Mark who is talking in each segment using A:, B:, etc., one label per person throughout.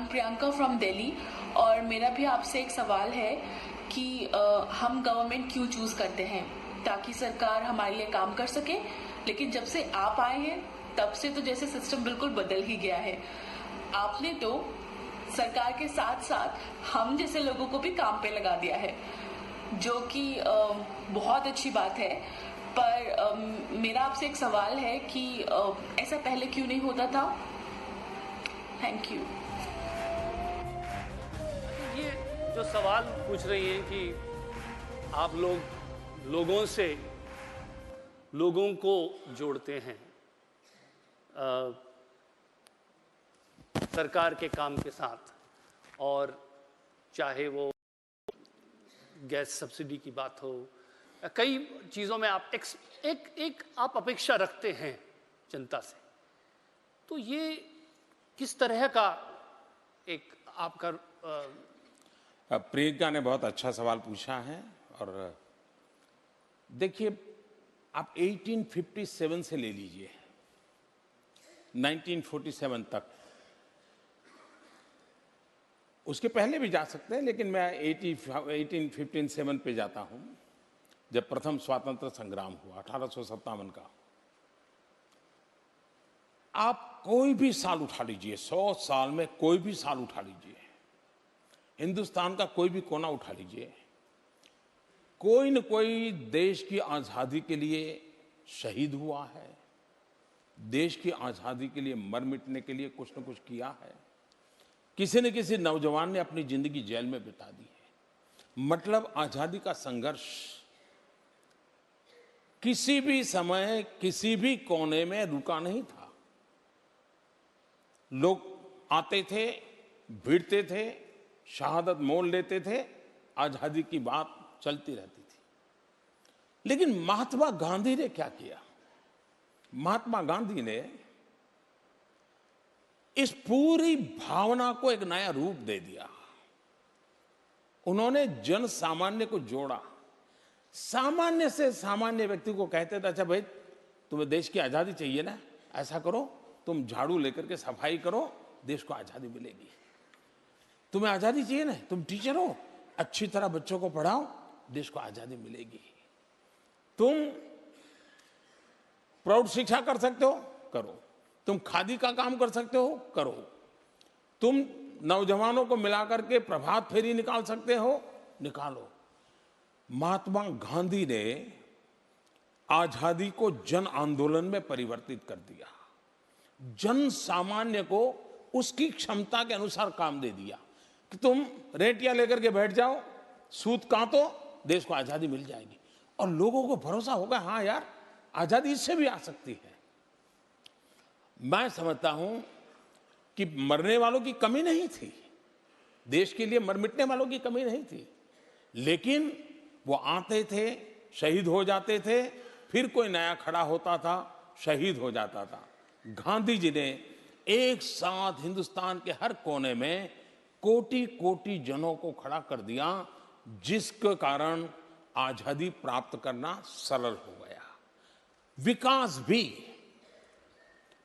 A: Priyanka from Delhi और मेरा भी आपसे एक सवाल है कि हम गवर्नमेंट क्यों चूज करते हैं ताकि सरकार हमारे लिए काम कर सके, लेकिन जब से आप आए हैं तब से तो जैसे सिस्टम बिल्कुल बदल ही गया है। आपने तो सरकार के साथ साथ हम जैसे लोगों को भी काम पे लगा दिया है, जो कि बहुत अच्छी बात है। पर मेरा आपसे एक सवाल है कि ऐसा पहले क्यों नहीं होता था? Thank you.
B: ये जो सवाल पूछ रही हैं कि आप लोगों से लोगों को जोड़ते हैं सरकार के काम के साथ, और चाहे वो गैस सब्सिडी की बात हो, कई चीज़ों में आप एक आप अपेक्षा रखते हैं जनता से, तो ये किस तरह का एक आपका
C: प्रियंका ने बहुत अच्छा सवाल पूछा है। और देखिए, आप 1857 से ले लीजिए 1947 तक, उसके पहले भी जा सकते हैं, लेकिन मैं 1857 पे जाता हूं, जब प्रथम स्वातंत्र संग्राम हुआ 1857 का। आप कोई भी साल उठा लीजिए, 100 साल में कोई भी साल उठा लीजिए, हिंदुस्तान का कोई भी कोना उठा लीजिए, कोई न कोई देश की आजादी के लिए शहीद हुआ है, देश की आजादी के लिए मर मिटने के लिए कुछ न कुछ किया है। किसी न किसी नौजवान ने अपनी जिंदगी जेल में बिता दी है। मतलब आजादी का संघर्ष किसी भी समय किसी भी कोने में रुका नहीं था। लोग आते थे, भिड़ते थे, शहादत मोल लेते थे, आजादी की बात चलती रहती थी। लेकिन महात्मा गांधी ने क्या किया? महात्मा गांधी ने इस पूरी भावना को एक नया रूप दे दिया। उन्होंने जन सामान्य को जोड़ा। सामान्य से सामान्य व्यक्ति को कहते थे, अच्छा भाई तुम्हें देश की आजादी चाहिए ना, ऐसा करो, तुम झाड़ू लेकर के सफाई करो, देश को आजादी मिलेगी। तुम्हें आजादी चाहिए ना, तुम टीचर हो, अच्छी तरह बच्चों को पढ़ाओ, देश को आजादी मिलेगी। तुम प्रौढ़ शिक्षा कर सकते हो, करो। तुम खादी का काम कर सकते हो, करो। तुम नौजवानों को मिलाकर के प्रभात फेरी निकाल सकते हो, निकालो। महात्मा गांधी ने आजादी को जन आंदोलन में परिवर्तित कर दिया। जन सामान्य को उसकी क्षमता के अनुसार काम दे दिया कि तुम रेटियां लेकर के बैठ जाओ, सूत काटो, देश को आजादी मिल जाएगी। और लोगों को भरोसा होगा, हाँ यार आजादी इससे भी आ सकती है। मैं समझता हूं कि मरने वालों की कमी नहीं थी, देश के लिए मर मिटने वालों की कमी नहीं थी, लेकिन वो आते थे, शहीद हो जाते थे, फिर कोई नया खड़ा होता था, शहीद हो जाता था। गांधी जी ने एक साथ हिंदुस्तान के हर कोने में कोटि कोटि जनों को खड़ा कर दिया, जिसके कारण आजादी प्राप्त करना सरल हो गया। विकास भी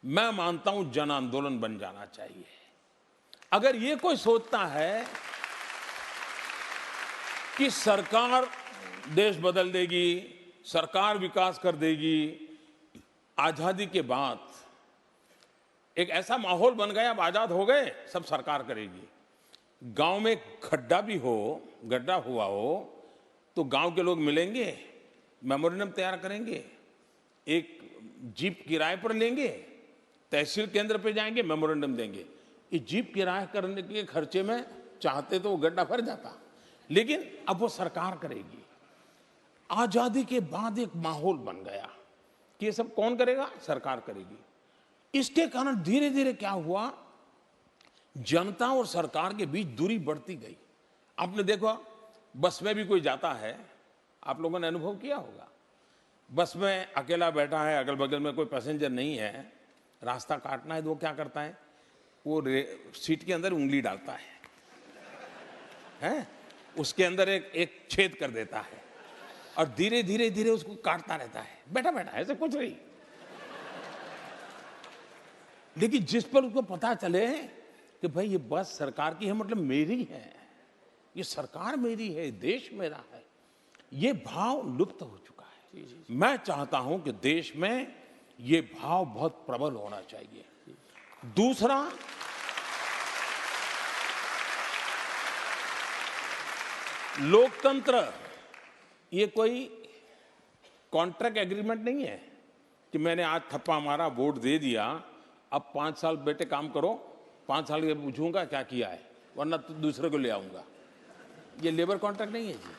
C: मैं मानता हूं जन आंदोलन बन जाना चाहिए। अगर ये कोई सोचता है कि सरकार देश बदल देगी, सरकार विकास कर देगी, आजादी के बाद एक ऐसा माहौल बन गया, अब आजाद हो गए, सब सरकार करेगी। गांव में खड्डा भी हो, गड्ढा हुआ हो, तो गांव के लोग मिलेंगे, मेमोरेंडम तैयार करेंगे, एक जीप किराए पर लेंगे, तहसील केंद्र पे जाएंगे, मेमोरेंडम देंगे। ये जीप किराया करने के खर्चे में चाहते तो वो गड्ढा भर जाता, लेकिन अब वो सरकार करेगी। आजादी के बाद एक माहौल बन गया कि ये सब कौन करेगा? सरकार करेगी। इसके कारण धीरे धीरे क्या हुआ, जनता और सरकार के बीच दूरी बढ़ती गई। आपने देखा, बस में भी कोई जाता है, आप लोगों ने अनुभव किया होगा, बस में अकेला बैठा है, अगल बगल में कोई पैसेंजर नहीं है, रास्ता काटना है तो वो क्या करता है, वो सीट के अंदर उंगली डालता है? उसके अंदर एक छेद कर देता है और धीरे धीरे धीरे उसको काटता रहता है, बैठा बैठा, ऐसे कुछ नहीं। लेकिन जिस पर उसको पता चले कि भाई ये बस सरकार की है, मतलब मेरी है, ये सरकार मेरी है, देश मेरा है, ये भाव लुप्त हो चुका है। मैं चाहता हूं कि देश में ये भाव बहुत प्रबल होना चाहिए। दूसरा, लोकतंत्र ये कोई कॉन्ट्रैक्ट एग्रीमेंट नहीं है कि मैंने आज थप्पा मारा, वोट दे दिया, अब 5 साल बेटे काम करो, 5 साल के पूछूंगा क्या किया है, वरना तो दूसरे को ले आऊंगा। ये लेबर कॉन्ट्रैक्ट नहीं है जी,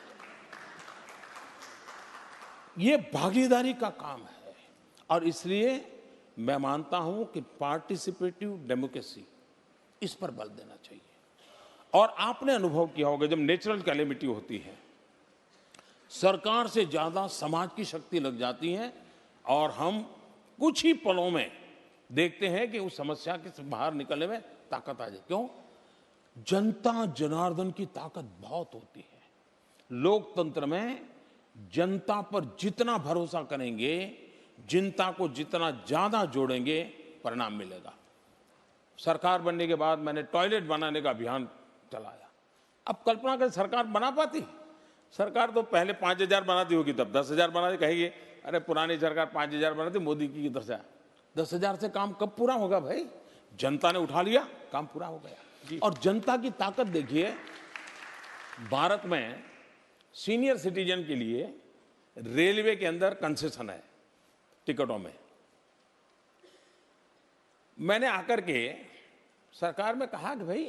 C: ये भागीदारी का काम है। और इसलिए मैं मानता हूं कि पार्टिसिपेटिव डेमोक्रेसी, इस पर बल देना चाहिए। और आपने अनुभव किया होगा, जब नेचुरल कैलेमिटी होती है, सरकार से ज्यादा समाज की शक्ति लग जाती है और हम कुछ ही पलों में देखते हैं कि उस समस्या के बाहर निकलने में ताकत आ जाए। क्यों? जनता जनार्दन की ताकत बहुत होती है। लोकतंत्र में जनता पर जितना भरोसा करेंगे, जनता को जितना ज्यादा जोड़ेंगे, परिणाम मिलेगा। सरकार बनने के बाद मैंने टॉयलेट बनाने का अभियान चलाया। अब कल्पना करें सरकार बना पाती? सरकार तो पहले 5,000 बनाती होगी, तब 10,000 बनाती, कहेगी अरे पुरानी सरकार 5,000 बनाती, मोदी की 10,000 से काम कब पूरा होगा भाई? जनता ने उठा लिया, काम पूरा हो गया। और जनता की ताकत देखिए, भारत में सीनियर सिटीजन के लिए रेलवे के अंदर कंसेशन है टिकटों में। मैंने आकर के सरकार में कहा कि भाई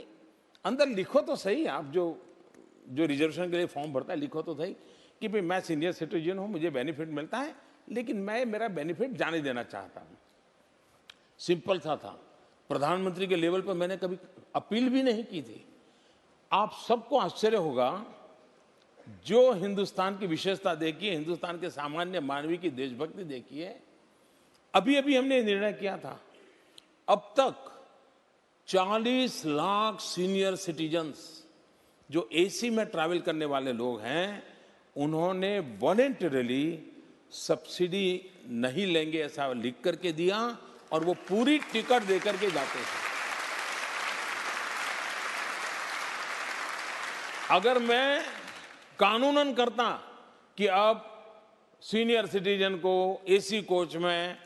C: अंदर लिखो तो सही, आप जो रिजर्वेशन के लिए फॉर्म भरता है लिखो तो सही कि भाई मैं सीनियर सिटीजन हूं, मुझे बेनिफिट मिलता है, लेकिन मैं मेरा बेनिफिट जाने देना चाहता हूं। सिंपल सा था। प्रधानमंत्री के लेवल पर मैंने कभी अपील भी नहीं की थी। आप सबको आश्चर्य होगा, जो हिंदुस्तान की विशेषता देखिए, हिंदुस्तान के सामान्य मानवी की देशभक्ति देखिए। अभी अभी हमने निर्णय किया था, अब तक 40 लाख सीनियर सिटीजन्स जो एसी में ट्रैवल करने वाले लोग हैं, उन्होंने वॉलेंटरीली सब्सिडी नहीं लेंगे ऐसा लिख करके दिया और वो पूरी टिकट देकर के जाते थे। अगर मैं कानूनन करता कि अब सीनियर सिटीजन को एसी कोच में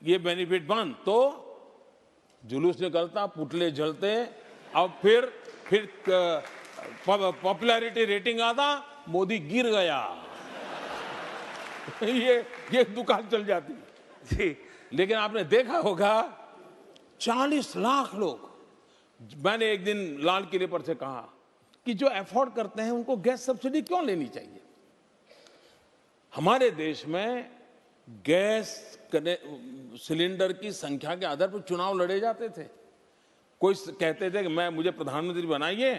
C: ये बेनिफिट बंद, तो जुलूस निकलता, पुतले जलते, अब फिर पॉपुलैरिटी रेटिंग आता, मोदी गिर गया, ये दुकान चल जाती जी। लेकिन आपने देखा होगा 40 लाख लोग, मैंने एक दिन लाल किले पर से कहा कि जो अफोर्ड करते हैं उनको गैस सब्सिडी क्यों लेनी चाहिए। हमारे देश में गैस सिलेंडर की संख्या के आधार पर चुनाव लड़े जाते थे। कोई कहते थे कि मुझे प्रधानमंत्री बनाइए,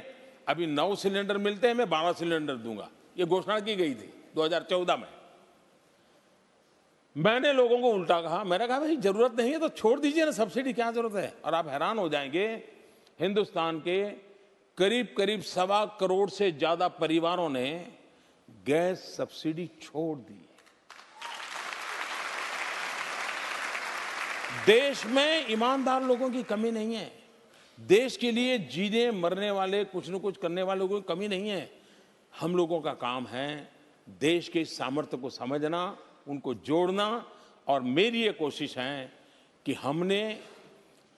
C: अभी 9 सिलेंडर मिलते हैं, मैं 12 सिलेंडर दूंगा, ये घोषणा की गई थी 2014 में। मैंने लोगों को उल्टा कहा, मैंने कहा भाई जरूरत नहीं है तो छोड़ दीजिए ना, सब्सिडी क्या जरूरत है। और आप हैरान हो जाएंगे, हिंदुस्तान के करीब 1.25 करोड़ से ज्यादा परिवारों ने गैस सब्सिडी छोड़ दी। देश में ईमानदार लोगों की कमी नहीं है, देश के लिए जीने मरने वाले, कुछ न कुछ करने वालों की कमी नहीं है। हम लोगों का काम है देश के सामर्थ्य को समझना, उनको जोड़ना। और मेरी ये कोशिश है कि हमने,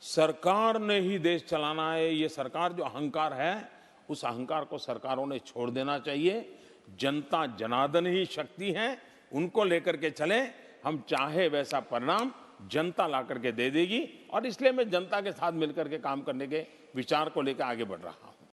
C: सरकार ने ही देश चलाना है, ये सरकार जो अहंकार है, उस अहंकार को सरकारों ने छोड़ देना चाहिए। जनता जनार्दन ही शक्ति है, उनको लेकर के चलें। हम चाहे वैसा परिणाम जनता ला करके दे देगी, और इसलिए मैं जनता के साथ मिलकर के काम करने के विचार को लेकर आगे बढ़ रहा हूं।